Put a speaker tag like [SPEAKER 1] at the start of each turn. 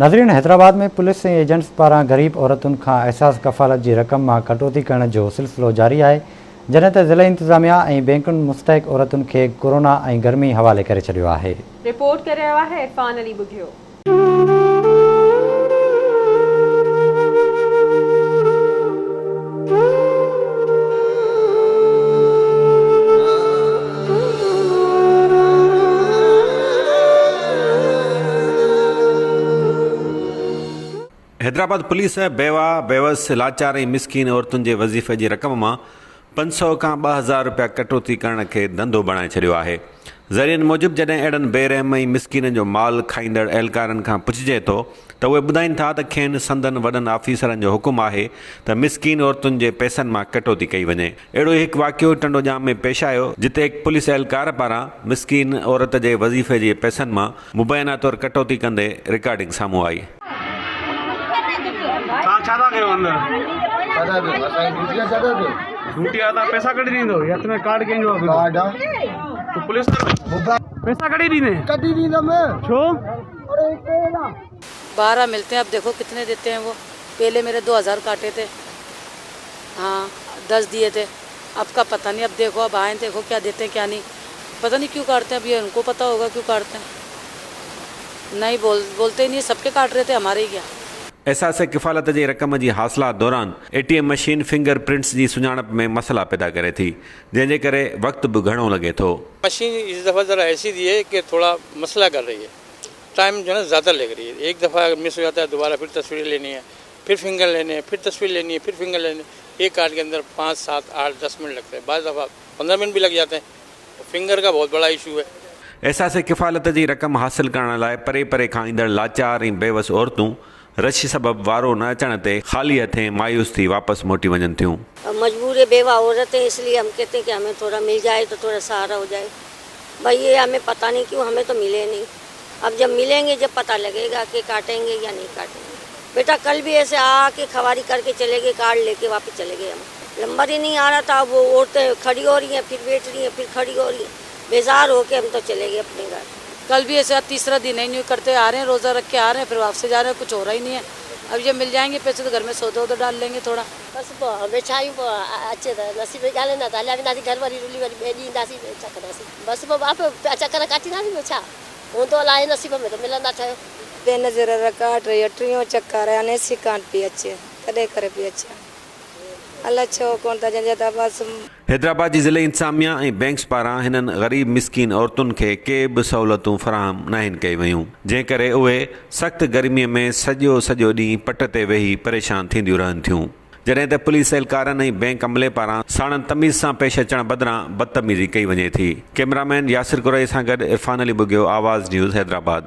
[SPEAKER 1] नाज़रीन, हैदराबाद में पुलिस ऐं एजेंट्स पारां ग़रीब औरतुनि खां एहसास कफ़ालत जी रक़म मां कटौती करण जो सिलसिलो जारी आहे, जॾहिं त ज़िला इंतिज़ामिया ऐं बैंकुनि मुस्तहिक़ औरतुनि खे कोरोना ऐं गर्मी हवाले करे छॾियो आहे।
[SPEAKER 2] रिपोर्ट करे रहियो आहे इरफान अली बुघियो।
[SPEAKER 3] हैदराबाद पुलिस बेवा बेवस लाचार ऐं मिसकीन औरतुनि जे वज़ीफ़े जी रक़म मां 500 खां 2000 रुपया कटौती करण खे धंधो बणाए छॾियो आहे। ज़रियनि मूजिबि जॾहिं अहिड़नि बेरहम ऐं मिसकीन जो माल खाईंदड़ एहलकारनि खां पुछिजे थो त उहे ॿुधाइनि था त खेनि संदनि वॾनि ऑफिसरनि जो हुकुम आहे त मिसकीन औरतुनि जे पैसनि मां कटौती कई वञे। अहिड़ो हिकु वाक़ियो टंडोजाम में पेश आयो, जिते हिकु पुलिस एहलकार पारां मिसकीन औरत जे वज़ीफ़े जे पैसनि मां मुबैना तौरु कटौती कंदे रिकॉर्डिंग साम्हूं आई।
[SPEAKER 4] पैसा कढी ॾींदो या तुम्हें कार्ड कंहिंजो तो पुलिस पैसा कढी ॾींदो मैं छो
[SPEAKER 5] 12 मिलते हैं। अब देखो कितने देते हैं वो। पहले मेरे 2000 काटे थे, हाँ 10 दिए थे, अब का पता नहीं। अब देखो, अब आए देखो क्या देते हैं क्या नहीं, पता नहीं क्यों काटते हैं। अब ये उनको पता होगा क्यों काटते हैं। नहीं बोलते ही नहीं, सबके काट रहे थे, हमारे ही क्या।
[SPEAKER 3] एहसास किफ़ालत जी रक़म जी हासिलात दौरान ATM मशीन फिंगर प्रिंट्स जी सुञाणप में मसला पैदा करे थी, जंहिंजे करे वक़्तु बि घणो लॻे थो।
[SPEAKER 6] मशीन इस दफ़ा ज़रा ऐसी दी है कि थोड़ा मसला कर रही है, टाइम जो है ज़्यादा लग रही है। एक दफ़ा मिस हो जाता है, दोबारा फिर तस्वीरें लेनी है, फिर फिंगर लेने हैं, फिर तस्वीर लेनी है, फिर फिंगर लेनी है। एक कार्ड के अंदर 5, 7, 8, 10 मिनट लगते हैं, बाद दफ़ा 15 मिनट भी लग जाते हैं। फिंगर का बहुत बड़ा इशू है।
[SPEAKER 3] एहसास किफ़ालत जी रक़म हासिल करण लाइ परे परे खां ईंदड़ लाचार ऐं बेवस औरतूं रश सबब वारो न अचण ते ख़ाली हथें मायूस थी वापस मोटी वञनि थियूं।
[SPEAKER 7] मजबूर है, बेवा औरत है, इसलिए हम कहते हैं कि हमें थोड़ा मिल जाए तो थोड़ा सहारा हो जाए। भाई ये हमें पता नहीं क्यों, हमें तो मिले नहीं। अब जब मिलेंगे जब पता लगेगा कि काटेंगे या नहीं काटेंगे। बेटा कल भी ऐसे आके खवारी करके चले गए, कार्ड लेके वापस चले गए। हम नंबर ही नहीं आ रहा था, वो औरतें खड़ी हो रही हैं, फिर बैठ रही हैं, फिर खड़ी हो रही हैं। बेजार होके हम तो चले गए अपने घर।
[SPEAKER 5] कल भी ऐसे तीसरा दिन है, न्यू करते आ रहे हैं, रोज़ा रख के आ रहे हैं, फिर वापस जा रहे हैं, कुछ हो रहा ही नहीं है। अब ये मिल जाएंगे पैसे तो घर में सौदा उधर डाल लेंगे थोड़ा।
[SPEAKER 7] बस वेठा आहियूं, अचे त नसीब ॻाल्हाईंदा त हलिया वेंदासीं घर, वरी रुली वरी ॿिए ॾींहुं ईंदासीं, छा कंदासीं। बसि पोइ बाप चकर काटींदासीं, ॿियो छा हूंदो। अलाए नसीब में त मिलंदा ठहियो। बेनज़ीर रिकॉर्ड 30 चकर अने सी कान पई अचे, तॾहिं करे पई अचे। अलाए छो कोन था जंहिंजे त बसि।
[SPEAKER 3] हैदराबाद जी ज़िले इंतिज़ामिया ऐं बैंक्स पारां हिननि ग़रीब मिसकीन औरतुनि खे के बि सहूलियतूं फ़राहम न आहिनि कई वयूं, जंहिं करे उहे सख़्तु गर्मीअ में सॼो ॾींहुं पट ते वेही परेशान थींदियूं रहनि थियूं। जॾहिं त पुलिस एहलकारनि ऐं बैंक अमले पारां साणनि तमीज़ सां पेश अचण बदिरां बदतमीज़ी कई वञे थी। कैमरामैन यासिर कुरैशी सां गॾु इरफान अली बुघियो, आवाज़ न्यूज़, हैदराबाद।